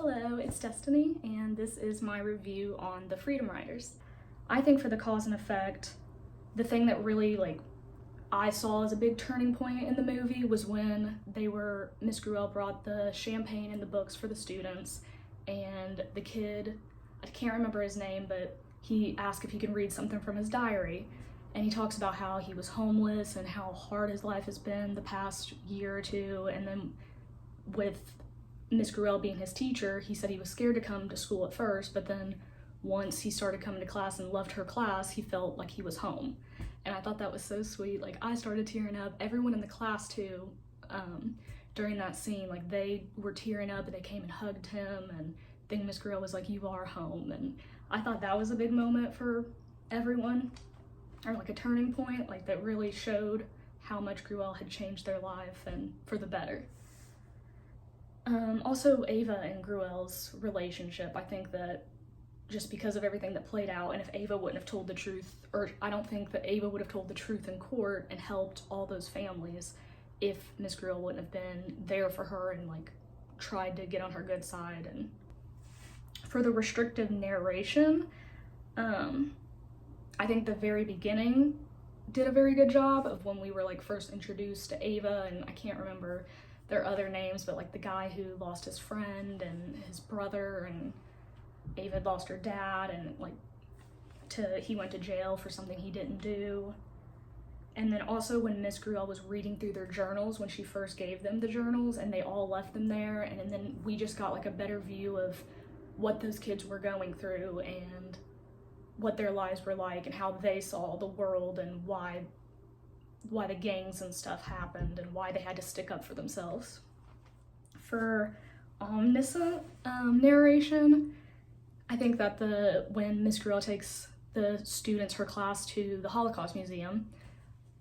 Hello, it's Destiny, and this is my review on the Freedom Riders. I think for the cause and effect, the thing that really I saw as a big turning point in the movie was when Miss Gruelle brought the champagne and the books for the students, and the kid, I can't remember his name, but he asked if he could read something from his diary, and he talks about how he was homeless and how hard his life has been the past year or two, and then with Miss Gruelle being his teacher, he said he was scared to come to school at first, but then once he started coming to class and loved her class, he felt like he was home. And I thought that was so sweet. I started tearing up. Everyone in the class too, during that scene, they were tearing up and they came and hugged him, and then Miss Gruelle was like, "You are home." And I thought that was a big moment for everyone, or a turning point, that really showed how much Gruelle had changed their life and for the better. Also, Ava and Gruelle's relationship, I think that just because of everything that played out, and if Ava wouldn't have told the truth, or I don't think that Ava would have told the truth in court and helped all those families if Miss Gruelle wouldn't have been there for her and tried to get on her good side. And for the restrictive narration, I think the very beginning did a very good job of when we were first introduced to Ava, and I can't remember their other names, but the guy who lost his friend and his brother, and Ava had lost her dad, and he went to jail for something he didn't do. And then also when Miss Gruelle was reading through their journals when she first gave them the journals, and they all left them there, and then we just got a better view of what those kids were going through and what their lives were like and how they saw the world and why the gangs and stuff happened and why they had to stick up for themselves. For omniscient narration, I think that when Miss Gruelle takes the students, her class, to the Holocaust Museum,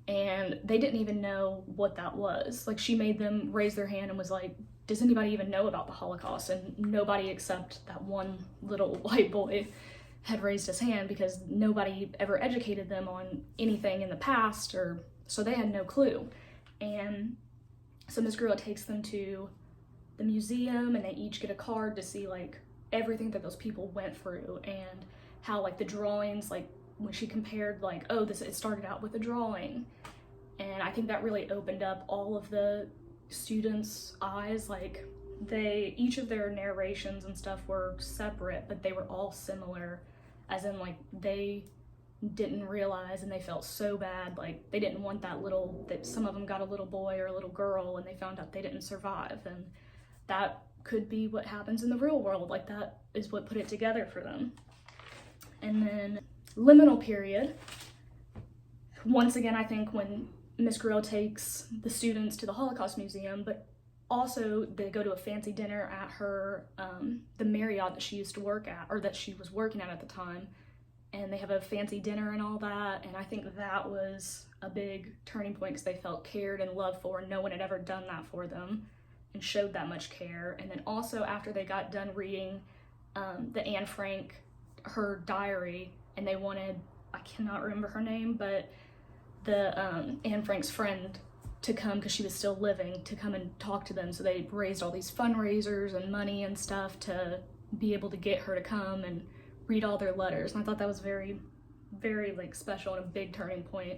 and they didn't even know what that was. She made them raise their hand and was like, "Does anybody even know about the Holocaust?" And nobody except that one little white boy had raised his hand because nobody ever educated them on anything in the past, so they had no clue. And so Miss Gruelle takes them to the museum, and they each get a card to see everything that those people went through, and how the drawings, when she compared it started out with a drawing. And I think that really opened up all of the students' eyes. Each of their narrations and stuff were separate, but they were all similar, as in they didn't realize, and they felt so bad, they didn't want that some of them got a little boy or a little girl and they found out they didn't survive, and that could be what happens in the real world. That is what put it together for them. And then liminal period, once again, I think when Miss Gruelle takes the students to the Holocaust Museum, but also they go to a fancy dinner at her the Marriott that she used to work at, or that she was working at the time, and they have a fancy dinner and all that, and I think that was a big turning point because they felt cared and loved for, and no one had ever done that for them and showed that much care. And then also after they got done reading the Anne Frank, her diary, and they wanted, I cannot remember her name, but the Anne Frank's friend to come, because she was still living, to come and talk to them, so they raised all these fundraisers and money and stuff to be able to get her to come and read all their letters. And I thought that was very, very special and a big turning point,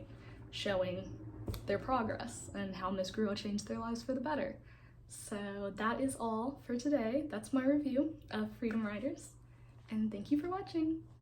showing their progress and how Miss Gruelle changed their lives for the better. So that is all for today. That's my review of Freedom Riders, and thank you for watching.